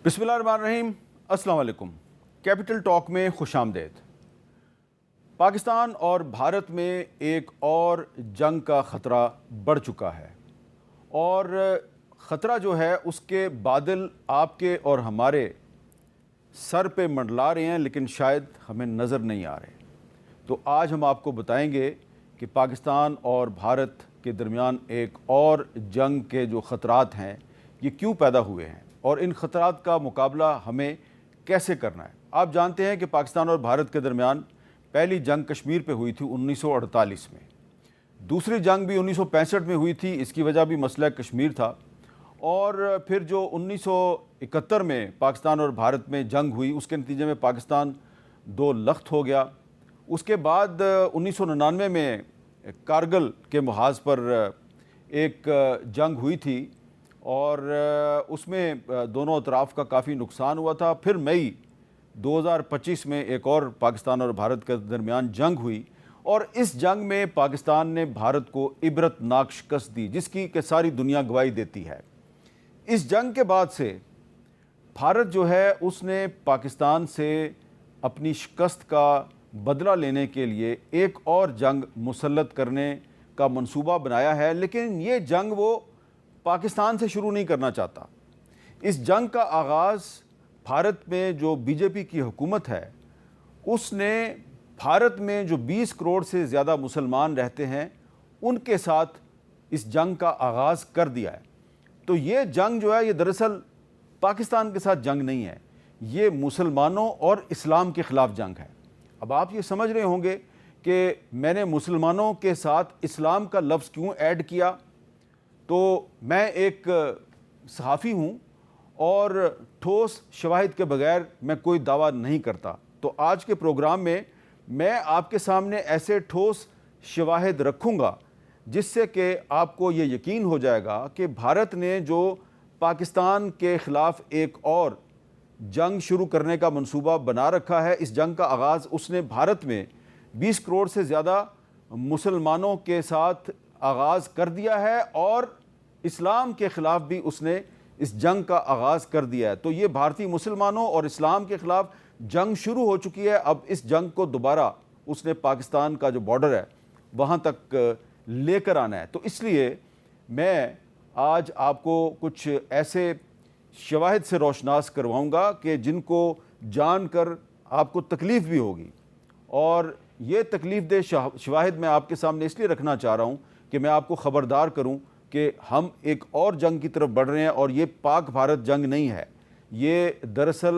बिस्मिल्लाहिर्रहमानिर्रहीम, अस्सलाम वालेकुम। कैपिटल टॉक में खुशामदेद। पाकिस्तान और भारत में एक और जंग का ख़तरा बढ़ चुका है और ख़तरा जो है उसके बादल आपके और हमारे सर पे मंडला रहे हैं, लेकिन शायद हमें नज़र नहीं आ रहे। तो आज हम आपको बताएंगे कि पाकिस्तान और भारत के दरमियान एक और जंग के जो ख़तरात हैं ये क्यों पैदा हुए हैं और इन ख़तरात का मुकाबला हमें कैसे करना है। आप जानते हैं कि पाकिस्तान और भारत के दरमियान पहली जंग कश्मीर पे हुई थी 1948 में, दूसरी जंग भी 1965 में हुई थी, इसकी वजह भी मसला कश्मीर था। और फिर जो 1971 में पाकिस्तान और भारत में जंग हुई उसके नतीजे में पाकिस्तान दो लख्त हो गया। उसके बाद 1999 में कारगिल के मुहाज पर एक जंग हुई थी और उसमें दोनों अतराफ़ का काफ़ी नुकसान हुआ था। फिर मई 2025 में एक और पाकिस्तान और भारत के दरमियान जंग हुई और इस जंग में पाकिस्तान ने भारत को इबरतनाक शिकस्त दी, जिसकी कि सारी दुनिया गवाही देती है। इस जंग के बाद से भारत जो है उसने पाकिस्तान से अपनी शिकस्त का बदला लेने के लिए एक और जंग मुसल्लत करने का मंसूबा बनाया है, लेकिन ये जंग वो पाकिस्तान से शुरू नहीं करना चाहता। इस जंग का आगाज़ भारत में जो बीजेपी की हुकूमत है उसने भारत में जो 20 करोड़ से ज़्यादा मुसलमान रहते हैं उनके साथ इस जंग का आगाज़ कर दिया है। तो ये जंग जो है ये दरअसल पाकिस्तान के साथ जंग नहीं है, ये मुसलमानों और इस्लाम के ख़िलाफ़ जंग है। अब आप ये समझ रहे होंगे कि मैंने मुसलमानों के साथ इस्लाम का लफ्ज़ क्यों ऐड किया। तो मैं एक सहाफ़ी हूँ और ठोस शवाहिद के बगैर मैं कोई दावा नहीं करता। तो आज के प्रोग्राम में मैं आपके सामने ऐसे ठोस शवाहिद रखूँगा जिससे कि आपको ये यकीन हो जाएगा कि भारत ने जो पाकिस्तान के ख़िलाफ़ एक और जंग शुरू करने का मंसूबा बना रखा है, इस जंग का आगाज़ उसने भारत में 20 करोड़ से ज़्यादा मुसलमानों के साथ आगाज़ कर दिया है और इस्लाम के ख़िलाफ़ भी उसने इस जंग का आगाज़ कर दिया है। तो ये भारतीय मुसलमानों और इस्लाम के ख़िलाफ़ जंग शुरू हो चुकी है। अब इस जंग को दोबारा उसने पाकिस्तान का जो बॉर्डर है वहाँ तक लेकर आना है। तो इसलिए मैं आज आपको कुछ ऐसे शवाहिद से रोशनास करवाऊँगा कि जिनको जानकर आपको तकलीफ़ भी होगी। और ये तकलीफ़ दे शवाहिद मैं आपके सामने इसलिए रखना चाह रहा हूँ कि मैं आपको ख़बरदार करूँ कि हम एक और जंग की तरफ बढ़ रहे हैं और ये पाक भारत जंग नहीं है। ये दरअसल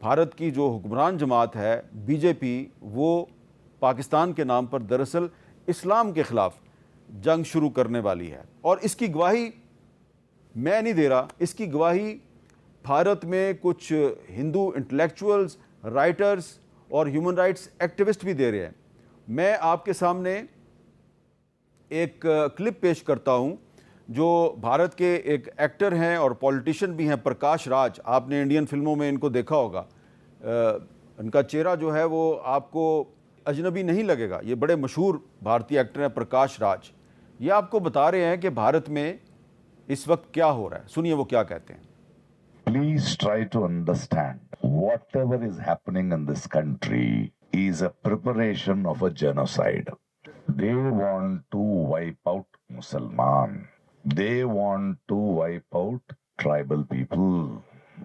भारत की जो हुक्मरान जमात है बीजेपी, वो पाकिस्तान के नाम पर दरअसल इस्लाम के ख़िलाफ़ जंग शुरू करने वाली है। और इसकी गवाही मैं नहीं दे रहा, इसकी गवाही भारत में कुछ हिंदू इंटेलेक्चुअल्स, राइटर्स और ह्यूमन राइट्स एक्टिविस्ट भी दे रहे हैं। मैं आपके सामने एक क्लिप पेश करता हूं जो भारत के एक एक्टर हैं और पॉलिटिशियन भी हैं, प्रकाश राज। आपने इंडियन फिल्मों में इनको देखा होगा। इनका चेहरा जो है वो आपको अजनबी नहीं लगेगा। ये बड़े मशहूर भारतीय एक्टर हैं प्रकाश राज। ये आपको बता रहे हैं कि भारत में इस वक्त क्या हो रहा है। सुनिए वो क्या कहते हैं। Please try to understand whatever is happening in this country is a preparation of a genocide. They want to wipe out Musliman. They want to wipe out tribal people,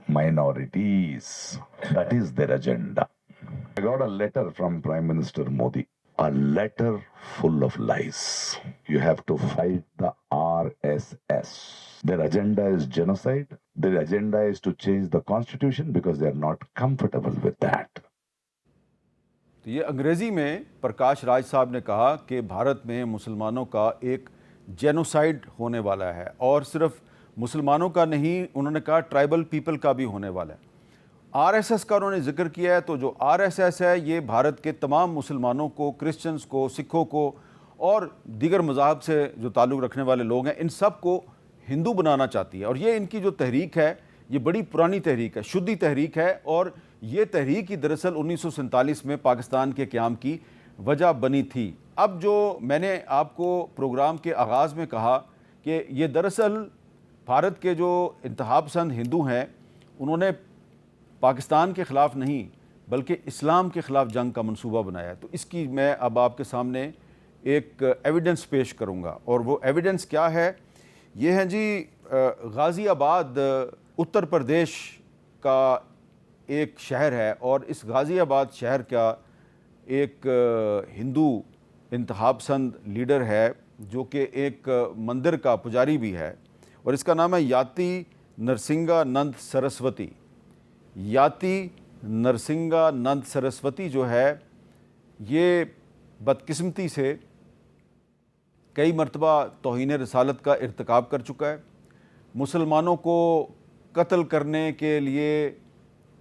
minorities. That is their agenda. I got a letter from Prime Minister Modi. A letter full of lies. You have to fight the RSS. Their agenda is genocide. Their agenda is to change the constitution because they are not comfortable with that. तो ये अंग्रेज़ी में प्रकाश राज साहब ने कहा कि भारत में मुसलमानों का एक जेनोसाइड होने वाला है और सिर्फ मुसलमानों का नहीं, उन्होंने कहा ट्राइबल पीपल का भी होने वाला है। आरएसएस का उन्होंने जिक्र किया है। तो जो आरएसएस है ये भारत के तमाम मुसलमानों को, क्रिश्चियंस को, सिखों को और दीगर मज़ाहब से जो ताल्लुक़ रखने वाले लोग हैं इन सब को हिंदू बनाना चाहती है। और ये इनकी जो तहरीक है ये बड़ी पुरानी तहरीक है, शुद्धी तहरीक है। और ये तहरीक ही दरअसल 1947 में पाकिस्तान के क़याम की वजह बनी थी। अब जो मैंने आपको प्रोग्राम के आगाज़ में कहा कि ये दरअसल भारत के जो इंतहा पसंद हिंदू हैं उन्होंने पाकिस्तान के ख़िलाफ़ नहीं बल्कि इस्लाम के ख़िलाफ़ जंग का मंसूबा बनाया है। तो इसकी मैं अब आपके सामने एक एविडेंस पेश करूँगा, और वो एविडेंस क्या है? ये है जी गाज़ियाबाद उत्तर प्रदेश का एक शहर है, और इस गाज़ियाबाद शहर का एक हिंदू इंतहा पसंद लीडर है जो कि एक मंदिर का पुजारी भी है, और इसका नाम है याति नरसिंगानंद सरस्वती। याति नरसिंगानंद सरस्वती जो है ये बदकिस्मती से कई मरतबा तौहीन रसालत का इर्तिकाब कर चुका है, मुसलमानों को कत्ल करने के लिए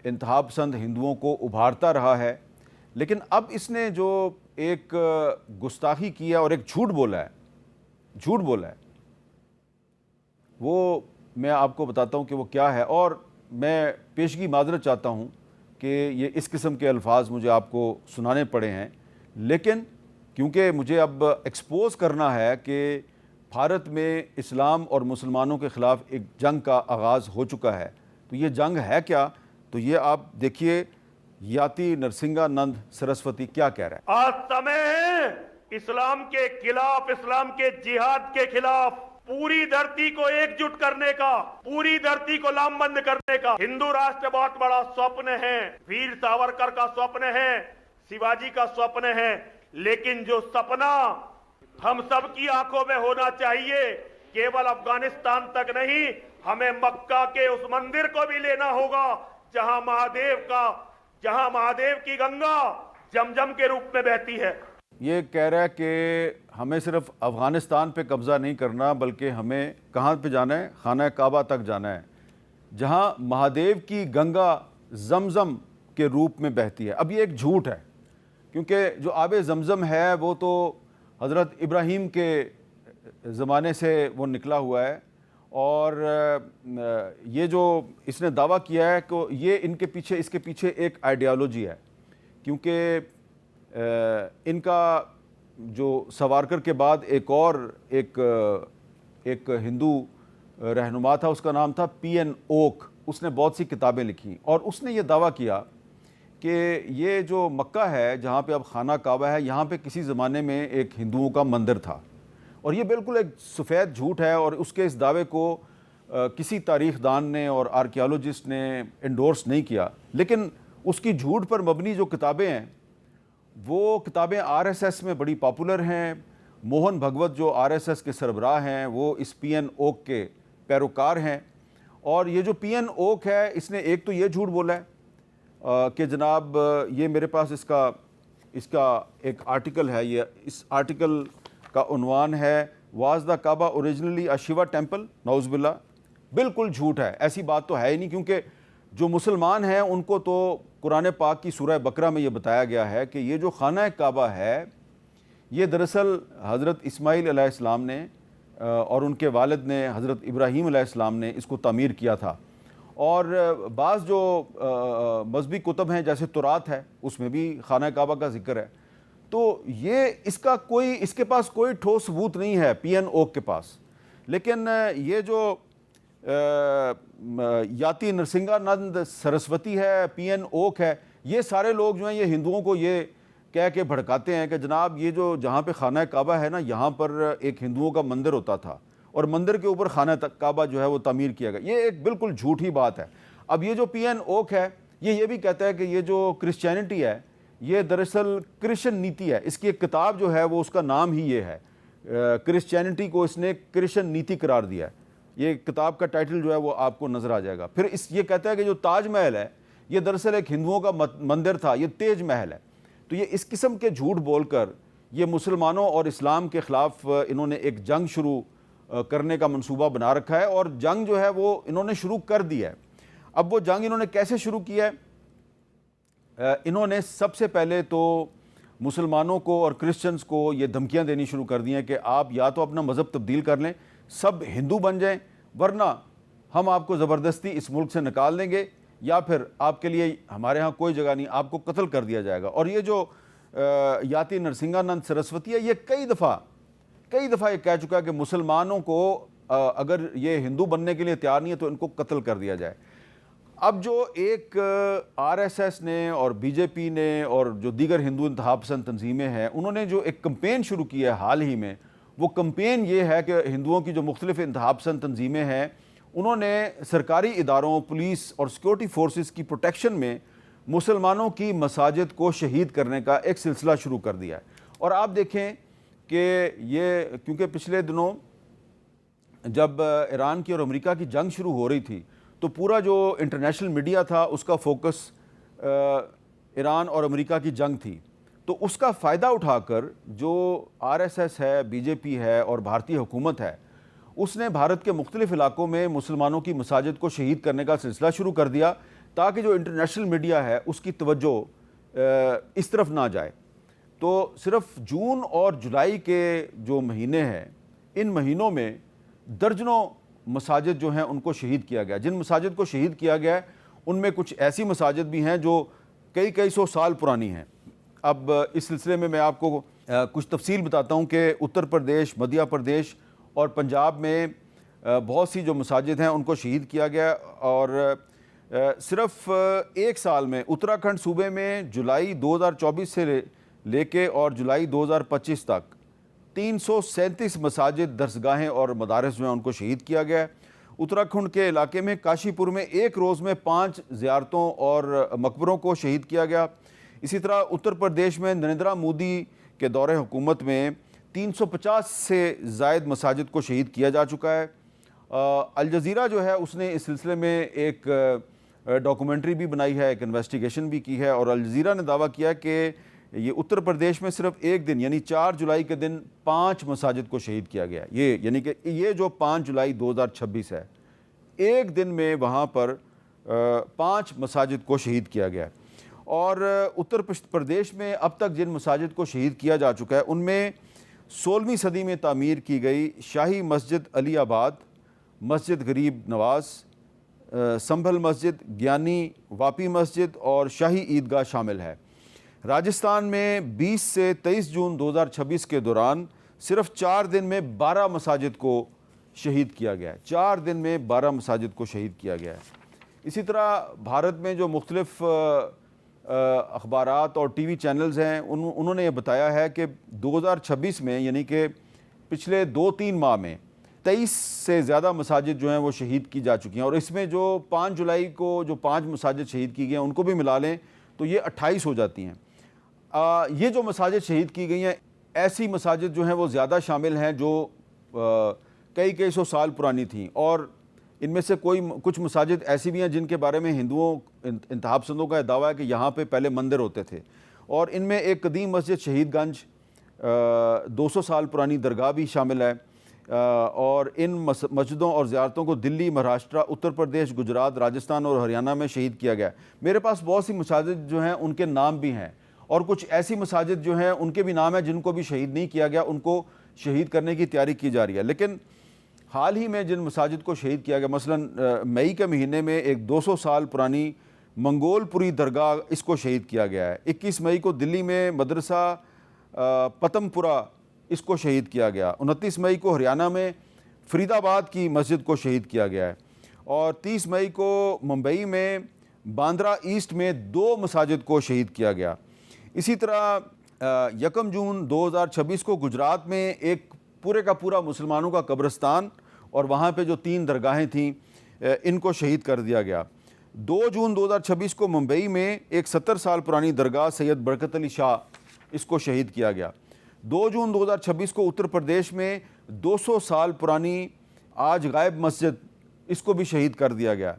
इंतहा पसंद हिंदुओं को उभारता रहा है। लेकिन अब इसने जो एक गुस्ताखी किया और एक झूठ बोला है, वो मैं आपको बताता हूँ कि वो क्या है, और मैं पेशगी माजरत चाहता हूँ कि ये इस किस्म के अल्फाज मुझे आपको सुनाने पड़े हैं, लेकिन क्योंकि मुझे अब एक्सपोज़ करना है कि भारत में इस्लाम और मुसलमानों के ख़िलाफ़ एक जंग का आगाज़ हो चुका है। तो ये जंग है क्या? तो ये आप देखिए याति नरसिंगानंद सरस्वती क्या कह रहा है। आज समय है इस्लाम के खिलाफ, इस्लाम के जिहाद के खिलाफ पूरी धरती को एकजुट करने का, पूरी धरती को लामबंद करने का। हिंदू राष्ट्र बहुत बड़ा स्वप्न है, वीर सावरकर का स्वप्न है, शिवाजी का स्वप्न है, लेकिन जो सपना हम सब की आंखों में होना चाहिए, केवल अफगानिस्तान तक नहीं, हमें मक्का के उस मंदिर को भी लेना होगा जहां महादेव की गंगा जमजम के रूप में बहती है। ये कह रहा है कि हमें सिर्फ अफ़गानिस्तान पे कब्ज़ा नहीं करना, बल्कि हमें कहाँ पे जाना है? खाना काबा तक जाना है, जहाँ महादेव की गंगा जमजम के रूप में बहती है। अब ये एक झूठ है, क्योंकि जो आब जमजम है वो तो हज़रत इब्राहीम के ज़माने से वो निकला हुआ है, और ये जो इसने दावा किया है कि ये इसके पीछे एक आइडियालॉजी है, क्योंकि इनका जो सावरकर के बाद एक हिंदू रहनुमा था, उसका नाम था पीएन ओक। उसने बहुत सी किताबें लिखी और उसने ये दावा किया कि ये जो मक्का है जहाँ पे अब खाना काबा है, यहाँ पे किसी ज़माने में एक हिंदुओं का मंदिर था, और ये बिल्कुल एक सफ़ेद झूठ है। और उसके इस दावे को किसी तारीख़दान ने और आर्कियोलॉजिस्ट ने इंडोर्स नहीं किया, लेकिन उसकी झूठ पर मबनी जो किताबें हैं वो किताबें आरएसएस में बड़ी पॉपुलर हैं। मोहन भगवत जो आरएसएस के सरबराह हैं वो इस पीएन ओक के पैरोकार हैं, और ये जो पीएन ओक है इसने एक तो ये झूठ बोला है कि जनाब ये मेरे पास इसका एक आर्टिकल है, ये इस आर्टिकल का उन्वान है was the Kaaba originally a Shiva temple. नौज़ुबिल्लाह, बिल्कुल झूठ है, ऐसी बात तो है ही नहीं, क्योंकि जो मुसलमान हैं उनको तो कुरान पाक की सूरह बकरा में ये बताया गया है कि ये जो खाना काबा है ये दरअसल हज़रत इस्माईल अलैहिस्सलाम ने और उनके वालिद ने हज़रत इब्राहीम अलैहिस्सलाम ने इसको तामीर किया था। और बाज़ जो मजहबी कुतब हैं जैसे तुरात है उसमें भी खाना काबा का जिक्र है। तो ये इसके पास कोई ठोस सबूत नहीं है पीएन ओक के पास। लेकिन ये जो याति नरसिंगानंद सरस्वती है, पीएन ओक है, ये सारे लोग जो हैं ये हिंदुओं को ये कह के भड़काते हैं कि जनाब ये जो जहाँ पे खाना काबा है ना, यहाँ पर एक हिंदुओं का मंदिर होता था और मंदिर के ऊपर खाना काबा जो है वो तामीर किया गया। ये एक बिल्कुल झूठी बात है। अब ये जो पीएन ओक है ये भी कहता है कि ये जो क्रिश्चियनिटी है ये दरअसल क्रिश्चियन नीति है। इसकी एक किताब जो है वो उसका नाम ही ये है, क्रिश्चियनिटी को इसने क्रिश्चियन नीति करार दिया है। ये किताब का टाइटल जो है वो आपको नज़र आ जाएगा। फिर ये कहता है कि जो ताजमहल है ये दरअसल एक हिंदुओं का मंदिर था, ये तेज महल है। तो ये इस किस्म के झूठ बोलकर ये मुसलमानों और इस्लाम के ख़िलाफ़ इन्होंने एक जंग शुरू करने का मंसूबा बना रखा है, और जंग जो है वो इन्होंने शुरू कर दिया है। अब वो जंग इन्होंने कैसे शुरू किया है? इन्होंने सबसे पहले तो मुसलमानों को और क्रिश्चियंस को ये धमकियां देनी शुरू कर दी हैं कि आप या तो अपना मज़हब तब्दील कर लें, सब हिंदू बन जाएं, वरना हम आपको ज़बरदस्ती इस मुल्क से निकाल देंगे, या फिर आपके लिए हमारे यहाँ कोई जगह नहीं, आपको कत्ल कर दिया जाएगा। और ये जो याति नरसिंगानंद सरस्वती है ये कई दफ़ा ये कह चुका है कि मुसलमानों को अगर ये हिंदू बनने के लिए तैयार नहीं है तो इनको कत्ल कर दिया जाए। अब जो एक आरएसएस ने और बीजेपी ने और जो दीगर हिंदू इंतहा पसंद तंजीमें हैं, उन्होंने जो एक कंपेन शुरू की है हाल ही में, वो कंपेन ये है कि हिंदुओं की जो मुख्तलिफ इंतहा पसंद तंजीमें हैं, उन्होंने सरकारी इदारों, पुलिस और सिक्योरिटी फोर्सेस की प्रोटेक्शन में मुसलमानों की मसाजिद को शहीद करने का एक सिलसिला शुरू कर दिया है। और आप देखें कि ये, क्योंकि पिछले दिनों जब ईरान की और अमेरिका की जंग शुरू हो रही थी, तो पूरा जो इंटरनेशनल मीडिया था उसका फोकस ईरान और अमेरिका की जंग थी। तो उसका फ़ायदा उठाकर जो आरएसएस है, बीजेपी है और भारतीय हुकूमत है, उसने भारत के मुख्तलिफ इलाकों में मुसलमानों की मसाजिद को शहीद करने का सिलसिला शुरू कर दिया, ताकि जो इंटरनेशनल मीडिया है उसकी तवज्जो इस तरफ ना जाए। तो सिर्फ जून और जुलाई के जो महीने हैं, इन महीनों में दर्जनों मसाजिद जो हैं उनको शहीद किया गया। जिन मसाजिद को शहीद किया गया है उनमें कुछ ऐसी मसाजिद भी हैं जो कई सौ साल पुरानी हैं। अब इस सिलसिले में मैं आपको कुछ तफसील बताता हूँ कि उत्तर प्रदेश, मध्य प्रदेश और पंजाब में बहुत सी जो मसाजिद हैं उनको शहीद किया गया। और सिर्फ एक साल में उत्तराखंड सूबे में जुलाई 2024 से लेके और जुलाई 2025 तक 337 मसाजिद, दरसगाहें और मदारस जो हैं उनको शहीद किया गया है। उत्तराखंड के इलाके में काशीपुर में एक रोज़ में 5 ज़ियारतों और मकबरों को शहीद किया गया। इसी तरह उत्तर प्रदेश में नरेंद्र मोदी के दौरे हुकूमत में 350 से ज़ायद मसाजिद को शहीद किया जा चुका है। अल जज़ीरा जो है उसने इस सिलसिले में एक डॉक्यूमेंट्री भी बनाई है, एक इन्वेस्टिगेशन भी की है, और अल जज़ीरा ने दावा किया कि ये उत्तर प्रदेश में सिर्फ एक दिन यानी 4 जुलाई के दिन 5 मसाजिद को शहीद किया गया। ये यानी कि ये जो 5 जुलाई 2026 है, एक दिन में वहाँ पर 5 मसाजिद को शहीद किया गया। और उत्तर प्रदेश में अब तक जिन मसाजिद को शहीद किया जा चुका है उनमें 16वीं सदी में तामीर की गई शाही मस्जिद अली आबाद, मस्जिद गरीब नवाज, संभल मस्जिद, ज्ञानी वापी मस्जिद और शाही ईदगाह शामिल है। राजस्थान में 20 से 23 जून 2026 के दौरान सिर्फ 4 दिन में 12 मसाजिद को शहीद किया गया है। 4 दिन में 12 मसाजिद को शहीद किया गया है। इसी तरह भारत में जो मुख्तलिफ अखबारात और टीवी चैनल्स हैं उन्होंने ये बताया है कि 2026 में यानी कि पिछले 2-3 माह में 23 से ज़्यादा मसाजिद जो हैं वो शहीद की जा चुकी हैं। और इसमें जो 5 जुलाई को जो 5 मसाजिद शहीद की गई हैं उनको भी मिला लें तो ये 28 हो जाती हैं। ये जो मसाजिद शहीद की गई हैं, ऐसी मसाजिद जो हैं वो ज़्यादा शामिल हैं जो कई सौ साल पुरानी थी, और इनमें से कुछ मसाजिद ऐसी भी हैं जिनके बारे में हिंदुओं इंतहा पसंदों का दावा है कि यहाँ पे पहले मंदिर होते थे। और इनमें एक कदीम मस्जिद शहीदगंज 200 साल पुरानी दरगाह भी शामिल है। और इन मस्जिदों और ज़ियारतों को दिल्ली, महाराष्ट्र, उत्तर प्रदेश, गुजरात, राजस्थान और हरियाणा में शहीद किया गया। मेरे पास बहुत सी मसाजिद जो हैं उनके नाम भी हैं, और कुछ ऐसी मसाजिद जो हैं उनके भी नाम हैं जिनको भी शहीद नहीं किया गया, उनको शहीद करने की तैयारी की जा रही है। लेकिन हाल ही में जिन मसाजिद को शहीद किया गया, मसलन मई के महीने में एक 200 साल पुरानी मंगोलपुरी दरगाह, इसको शहीद किया गया है। 21 मई को दिल्ली में मदरसा पतमपुरा, इसको शहीद किया गया। 29 मई को हरियाणा में फरीदाबाद की मस्जिद को शहीद किया गया है। और 30 मई को मुंबई में बांद्रा ईस्ट में 2 मसाजिद को शहीद किया गया। इसी तरह 1 जून 2026 को गुजरात में एक पूरे का पूरा मुसलमानों का कब्रिस्तान और वहाँ पे जो 3 दरगाहें थीं, इनको शहीद कर दिया गया। 2 जून 2026 को मुंबई में एक 70 साल पुरानी दरगाह सैयद बरकत अली शाह, इसको शहीद किया गया। 2 जून 2026 को उत्तर प्रदेश में 200 साल पुरानी आज गायब मस्जिद, इसको भी शहीद कर दिया गया।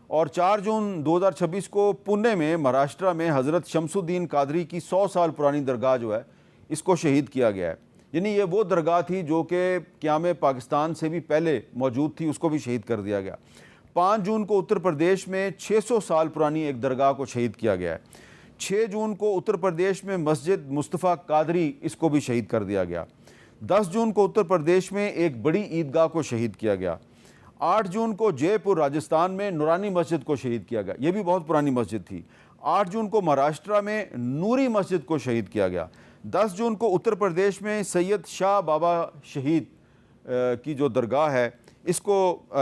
और 4 जून 2026 को पुणे में महाराष्ट्र में हज़रत शमसुद्दीन कादरी की 100 साल पुरानी दरगाह जो है, इसको शहीद किया गया है। यानी ये वो दरगाह थी जो कि क़याम पाकिस्तान से भी पहले मौजूद थी, उसको भी शहीद कर दिया गया। 5 जून को उत्तर प्रदेश में 600 साल पुरानी एक दरगाह को शहीद किया गया है। 6 जून को उत्तर प्रदेश में मस्जिद मुस्तफ़ा कादरी, इसको भी शहीद कर दिया गया। 10 जून को उत्तर प्रदेश में एक बड़ी ईदगाह को शहीद किया गया। 8 जून को जयपुर राजस्थान में नूरानी मस्जिद को शहीद किया गया, ये भी बहुत पुरानी मस्जिद थी। 8 जून को महाराष्ट्र में नूरी मस्जिद को शहीद किया गया। 10 जून को उत्तर प्रदेश में सैयद शाह बाबा शहीद की जो दरगाह है, इसको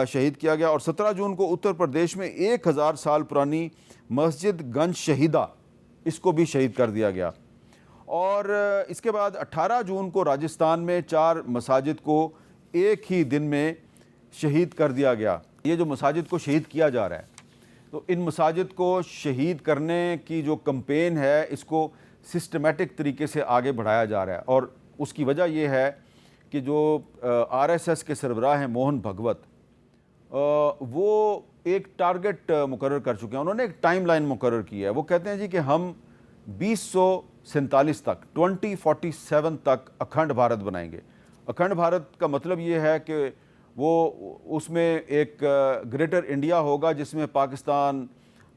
शहीद किया गया। और 17 जून को उत्तर प्रदेश में 1000 साल पुरानी मस्जिद गंज शहीदा, इसको भी शहीद कर दिया गया। और इसके बाद 18 जून को राजस्थान में 4 मसाजिद को एक ही दिन में शहीद कर दिया गया। ये जो मसाजिद को शहीद किया जा रहा है, तो इन मसाजिद को शहीद करने की जो कैंपेन है, इसको सिस्टमेटिक तरीके से आगे बढ़ाया जा रहा है। और उसकी वजह यह है कि जो आरएसएस के सरबराह हैं मोहन भगवत, वो एक टारगेट मुकर्रर कर चुके हैं। उन्होंने एक टाइमलाइन मुकर्रर की है। वो कहते हैं जी कि हम 2047 तक 2047 तक अखंड भारत बनाएंगे। अखंड भारत का मतलब ये है कि वो उसमें एक ग्रेटर इंडिया होगा जिसमें पाकिस्तान,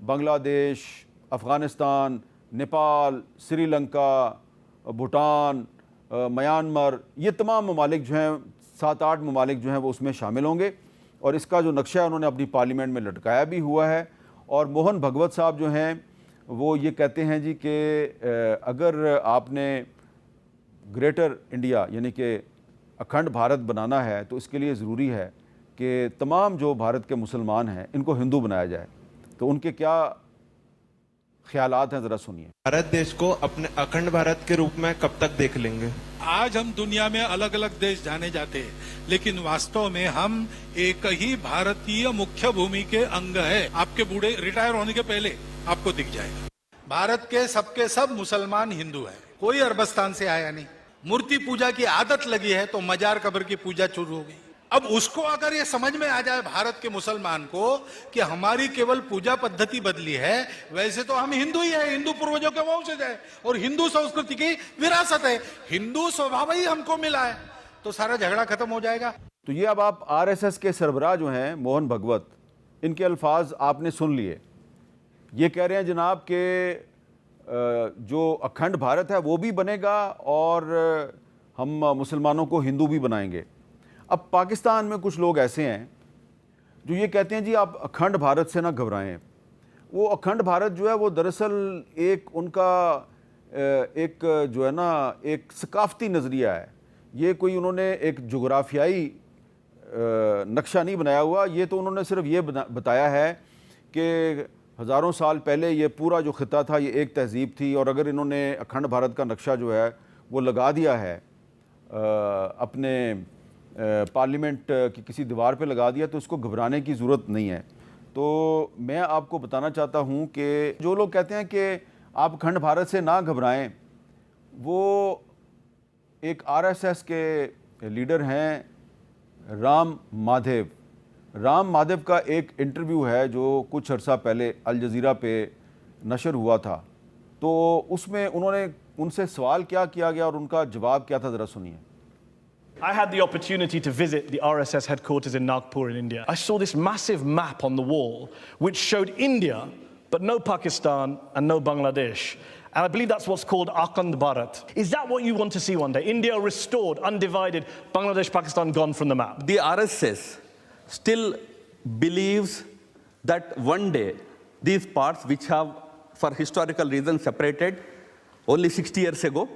बांग्लादेश, अफ़गानिस्तान, नेपाल, श्रीलंका, भूटान, म्यांमार, ये तमाम ममालिक जो हैं, 7-8 ममालिक जो हैं वो उसमें शामिल होंगे। और इसका जो नक्शा है उन्होंने अपनी पार्लियामेंट में लटकाया भी हुआ है। और मोहन भगवत साहब जो हैं वो ये कहते हैं जी कि अगर आपने ग्रेटर इंडिया यानी कि अखंड भारत बनाना है तो इसके लिए ज़रूरी है कि तमाम जो भारत के मुसलमान हैं इनको हिंदू बनाया जाए। तो उनके क्या ख्यालात हैं, ज़रा सुनिए। भारत देश को अपने अखंड भारत के रूप में कब तक देख लेंगे? आज हम दुनिया में अलग अलग देश जाने जाते हैं, लेकिन वास्तव में हम एक ही भारतीय मुख्य भूमि के अंग है। आपके बूढ़े रिटायर होने के पहले आपको दिख जाएगा। भारत के सबके सब मुसलमान हिंदू हैं, कोई अरबस्तान से आया नहीं। मूर्ति पूजा की आदत लगी है तो मजार कब्र की पूजा शुरू हो गई। अब उसको अगर ये समझ में आ जाए भारत के मुसलमान को कि हमारी केवल पूजा पद्धति बदली है, वैसे तो हम हिंदू ही है, हिंदू पूर्वजों के वंशज है और हिंदू संस्कृति की विरासत है, हिंदू स्वभाव ही हमको मिला है, तो सारा झगड़ा खत्म हो जाएगा। तो ये अब आप आरएसएस के सरबराह जो हैं मोहन भगवत, इनके अल्फाज आपने सुन लिए। ये कह रहे हैं जनाब के जो अखंड भारत है वो भी बनेगा और हम मुसलमानों को हिंदू भी बनाएंगे। अब पाकिस्तान में कुछ लोग ऐसे हैं जो ये कहते हैं जी आप अखंड भारत से ना घबराएं। वो अखंड भारत जो है वो दरअसल एक उनका एक जो है ना एक सकाफती नज़रिया है। ये कोई उन्होंने एक जोग्राफियाई नक्शा नहीं बनाया हुआ। ये तो उन्होंने सिर्फ ये बताया है कि हज़ारों साल पहले ये पूरा जो ख़िता था ये एक तहज़ीब थी, और अगर इन्होंने अखंड भारत का नक्शा जो है वो लगा दिया है अपने पार्लियामेंट की किसी दीवार पे लगा दिया, तो उसको घबराने की ज़रूरत नहीं है। तो मैं आपको बताना चाहता हूँ कि जो लोग कहते हैं कि आप अखंड भारत से ना घबराएं, वो एक आरएसएस के लीडर हैं राम माधव। राम माधव का एक इंटरव्यू है जो कुछ अर्सा पहले अल जज़ीरा पे नशर हुआ था। तो उसमें उन्होंने उनसे सवाल क्या किया गया और उनका जवाब क्या था, ज़रा सुनिए। I had the opportunity to visit the RSS headquarters in Nagpur in India. I saw this massive map on the wall which showed India, but no Pakistan and no Bangladesh. And I believe that's what's called Akhand Bharat. Is that what you want to see one day? India restored, undivided, Bangladesh, Pakistan gone from the map? The RSS still believes that one day these parts which have for historical reasons separated only 60 years ago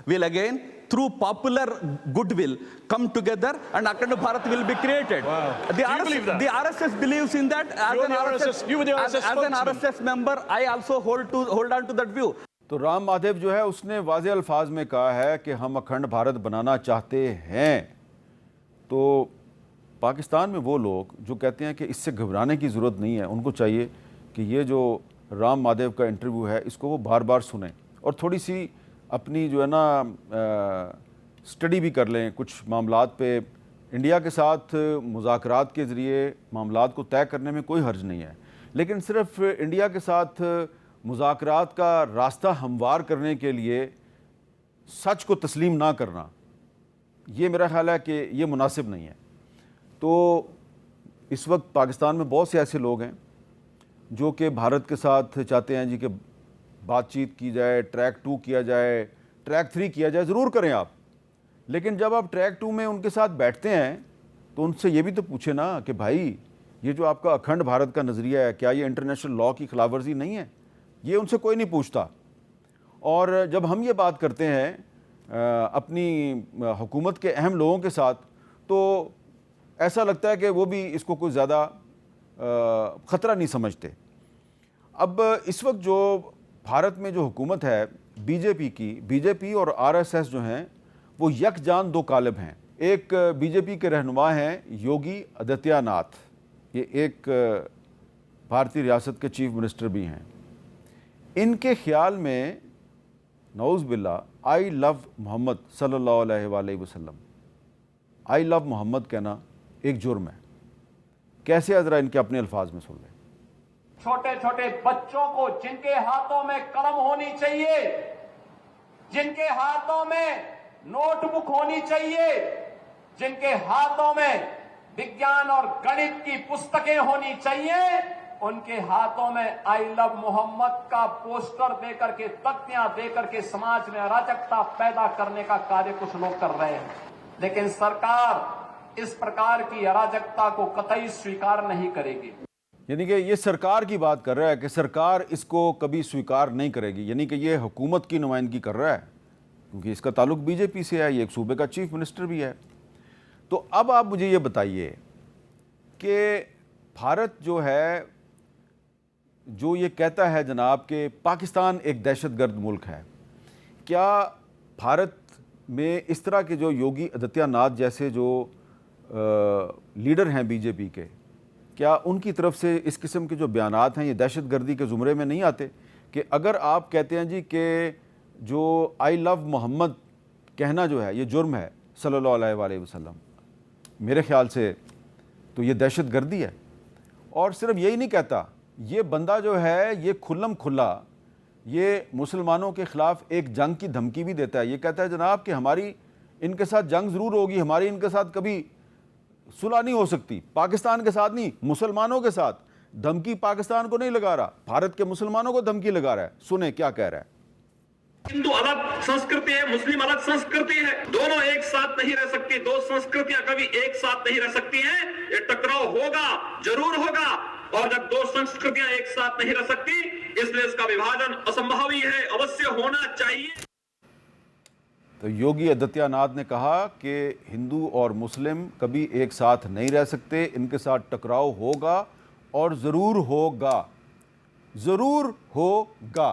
will again through popular goodwill come together and Akhand Bharat will be created. Wow. The RSS believes in that. You were the RSS as an RSS member, I also hold on to that view. तो राम माधव जो है उसने वाज़े अल्फाज में कहा है कि हम अखंड भारत बनाना चाहते हैं। तो पाकिस्तान में वो लोग जो कहते हैं कि इससे घबराने की ज़रूरत नहीं है, उनको चाहिए कि ये जो राम माधव का इंटरव्यू है इसको वो बार बार सुनें और थोड़ी सी अपनी जो है ना स्टडी भी कर लें। कुछ मामलात पे इंडिया के साथ मुज़ाकरात के ज़रिए मामलात को तय करने में कोई हर्ज नहीं है, लेकिन सिर्फ इंडिया के साथ मुज़ाकरात का रास्ता हमवार करने के लिए सच को तस्लीम ना करना, ये मेरा ख्याल है कि ये मुनासिब नहीं है। तो इस वक्त पाकिस्तान में बहुत से ऐसे लोग हैं जो कि भारत के साथ चाहते हैं जी कि बातचीत की जाए, ट्रैक 2 किया जाए, ट्रैक 3 किया जाए, ज़रूर करें आप, लेकिन जब आप ट्रैक 2 में उनके साथ बैठते हैं तो उनसे ये भी तो पूछे ना कि भाई ये जो आपका अखंड भारत का नज़रिया है क्या ये इंटरनेशनल लॉ की खिलाफवर्जी नहीं है? ये उनसे कोई नहीं पूछता। और जब हम ये बात करते हैं अपनी हुकूमत के अहम लोगों के साथ तो ऐसा लगता है कि वो भी इसको कोई ज़्यादा ख़तरा नहीं समझते। अब इस वक्त जो भारत में जो हुकूमत है बीजेपी और आरएसएस जो हैं वो यकजान दो कालिब हैं। एक बीजेपी के रहनुमा हैं योगी आदित्यनाथ, ये एक भारतीय रियासत के चीफ मिनिस्टर भी हैं। इनके ख्याल में नऊज़ बिल्लाह आई लव मोहम्मद सल्लल्लाहु अलैहि वसल्लम, आई लव मोहम्मद कहना एक जुर्म है। कैसे है ज़रा इनके अपने अल्फाज में सुन लें। छोटे छोटे बच्चों को जिनके हाथों में कलम होनी चाहिए, जिनके हाथों में नोटबुक होनी चाहिए, जिनके हाथों में विज्ञान और गणित की पुस्तकें होनी चाहिए, उनके हाथों में आई लव मोहम्मद का पोस्टर देकर के, तख्तियां देकर के समाज में अराजकता पैदा करने का कार्य कुछ लोग कर रहे हैं। लेकिन सरकार इस प्रकार की अराजकता को कतई स्वीकार नहीं करेगी। यानी कि ये सरकार की बात कर रहा है कि सरकार इसको कभी स्वीकार नहीं करेगी, यानी कि ये हुकूमत की नुमाइंदगी कर रहा है क्योंकि इसका ताल्लुक बीजेपी से है, ये एक सूबे का चीफ मिनिस्टर भी है। तो अब आप मुझे ये बताइए कि भारत जो है, जो ये कहता है जनाब कि पाकिस्तान एक दहशतगर्द मुल्क है, क्या भारत में इस तरह के जो योगी आदित्यनाथ जैसे जो लीडर हैं बीजेपी के, क्या उनकी तरफ से इस किस्म के जो बयानात हैं ये दहशतगर्दी के ज़ुमरे में नहीं आते? कि अगर आप कहते हैं जी कि जो आई लव मोहम्मद कहना जो है ये जुर्म है सल्लल्लाहु अलैहि वसल्लम, मेरे ख्याल से तो ये दहशतगर्दी है। और सिर्फ यही नहीं कहता, ये बंदा जो है ये खुल्लम खुल्ला ये मुसलमानों के ख़िलाफ़ एक जंग की धमकी भी देता है। ये कहता है जनाब कि हमारी इनके साथ जंग ज़रूर होगी, हमारी इनके साथ कभी सुलह नहीं हो सकती, पाकिस्तान के साथ नहीं, मुसलमानों के साथ। धमकी पाकिस्तान को नहीं लगा रहा, भारत के मुसलमानों को धमकी लगा रहा है। सुने क्या कह रहा है। हिंदू अलग संस्कृति है, मुस्लिम अलग संस्कृति है, दोनों एक साथ नहीं रह सकती, दो संस्कृतियां कभी एक साथ नहीं रह सकती हैं। ये टकराव होगा, जरूर होगा, और जब दो संस्कृतियां एक साथ नहीं रह सकती, इसलिए इसका विभाजन असंभव ही है, अवश्य होना चाहिए। तो योगी आदित्यनाथ ने कहा कि हिंदू और मुस्लिम कभी एक साथ नहीं रह सकते, इनके साथ टकराव होगा और ज़रूर होगा, ज़रूर होगा।